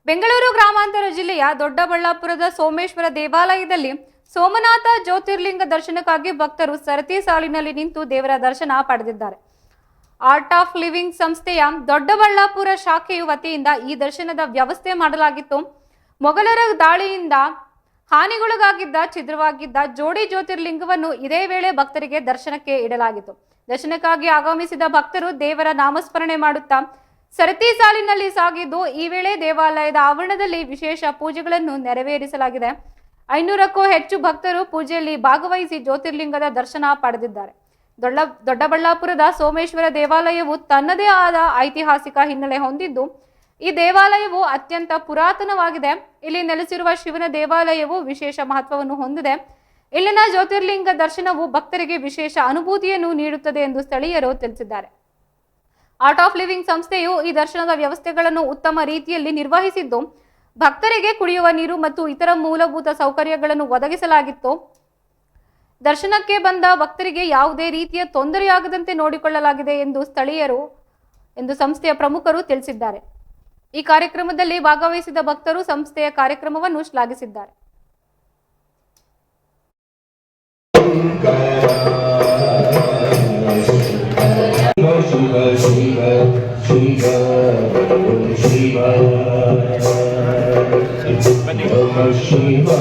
ಬೆಂಗಳೂರು ಗ್ರಾಮಾಂತರ ಜಿಲ್ಲೆಯ ದೊಡ್ಡಬಳ್ಳಾಪುರದ ಸೋಮೇಶ್ವರ ದೇವಾಲಯದಲ್ಲಿ ಸೋಮನಾಥ ಜ್ಯೋತಿರ್ಲಿಂಗ ದರ್ಶನಕ್ಕಾಗಿ ಭಕ್ತರು ಸರತಿ ಸಾಲಿನಲ್ಲಿ ನಿಂತು ದೇವರ ದರ್ಶನ ಪಡೆದಿದ್ದಾರೆ. ಆರ್ಟ್ ಆಫ್ ಲಿವಿಂಗ್ ಸಂಸ್ಥೆಯ ದೊಡ್ಡಬಳ್ಳಾಪುರ ಶಾಖೆಯ ವತಿಯಿಂದ ಈ ದರ್ಶನದ ವ್ಯವಸ್ಥೆ ಮಾಡಲಾಗಿತ್ತು. ಮೊಘಲರ ದಾಳಿಯಿಂದ ಹಾನಿಗೊಳಗಾಗಿದ್ದ ಛಿದ್ರವಾಗಿದ್ದ ಜೋಡಿ ಜ್ಯೋತಿರ್ಲಿಂಗವನ್ನು ಇದೇ ವೇಳೆ ಭಕ್ತರಿಗೆ ದರ್ಶನಕ್ಕೆ ಇಡಲಾಗಿತ್ತು. ದರ್ಶನಕ್ಕಾಗಿ ಆಗಮಿಸಿದ ಭಕ್ತರು ದೇವರ ನಾಮಸ್ಮರಣೆ ಮಾಡುತ್ತಾ ಸರತಿ ಸಾಲಿನಲ್ಲಿ ಸಾಗಿದ್ದು, ಈ ವೇಳೆ ದೇವಾಲಯದ ಆವರಣದಲ್ಲಿ ವಿಶೇಷ ಪೂಜೆಗಳನ್ನು ನೆರವೇರಿಸಲಾಗಿದೆ. 500ಕ್ಕೂ ಹೆಚ್ಚು ಭಕ್ತರು ಪೂಜೆಯಲ್ಲಿ ಭಾಗವಹಿಸಿ ಜ್ಯೋತಿರ್ಲಿಂಗದ ದರ್ಶನ ಪಡೆದಿದ್ದಾರೆ. ದೊಡ್ಡಬಳ್ಳಾಪುರದ ಸೋಮೇಶ್ವರ ದೇವಾಲಯವು ತನ್ನದೇ ಆದ ಐತಿಹಾಸಿಕ ಹಿನ್ನೆಲೆ ಹೊಂದಿದ್ದು, ಈ ದೇವಾಲಯವು ಅತ್ಯಂತ ಪುರಾತನವಾಗಿದೆ. ಇಲ್ಲಿ ನೆಲೆಸಿರುವ ಶಿವನ ದೇವಾಲಯವು ವಿಶೇಷ ಮಹತ್ವವನ್ನು ಹೊಂದಿದೆ. ಇಲ್ಲಿನ ಜ್ಯೋತಿರ್ಲಿಂಗ ದರ್ಶನವು ಭಕ್ತರಿಗೆ ವಿಶೇಷ ಅನುಭೂತಿಯನ್ನು ನೀಡುತ್ತದೆ ಎಂದು ಸ್ಥಳೀಯರು ತಿಳಿಸಿದ್ದಾರೆ. ಆರ್ಟ್ ಆಫ್ ಲಿವಿಂಗ್ ಸಂಸ್ಥೆಯು ಈ ದರ್ಶನದ ವ್ಯವಸ್ಥೆಗಳನ್ನು ಉತ್ತಮ ರೀತಿಯಲ್ಲಿ ನಿರ್ವಹಿಸಿದ್ದು, ಭಕ್ತರಿಗೆ ಕುಡಿಯುವ ನೀರು ಮತ್ತು ಇತರ ಮೂಲಭೂತ ಸೌಕರ್ಯಗಳನ್ನು ಒದಗಿಸಲಾಗಿತ್ತು. ದರ್ಶನಕ್ಕೆ ಬಂದ ಭಕ್ತರಿಗೆ ಯಾವುದೇ ರೀತಿಯ ತೊಂದರೆಯಾಗದಂತೆ ನೋಡಿಕೊಳ್ಳಲಾಗಿದೆ ಎಂದು ಸಂಸ್ಥೆಯ ಪ್ರಮುಖರು ತಿಳಿಸಿದ್ದಾರೆ. ಈ ಕಾರ್ಯಕ್ರಮದಲ್ಲಿ ಭಾಗವಹಿಸಿದ ಭಕ್ತರು ಸಂಸ್ಥೆಯ ಕಾರ್ಯಕ್ರಮವನ್ನು ಶ್ಲಾಘಿಸಿದ್ದಾರೆ. Shiva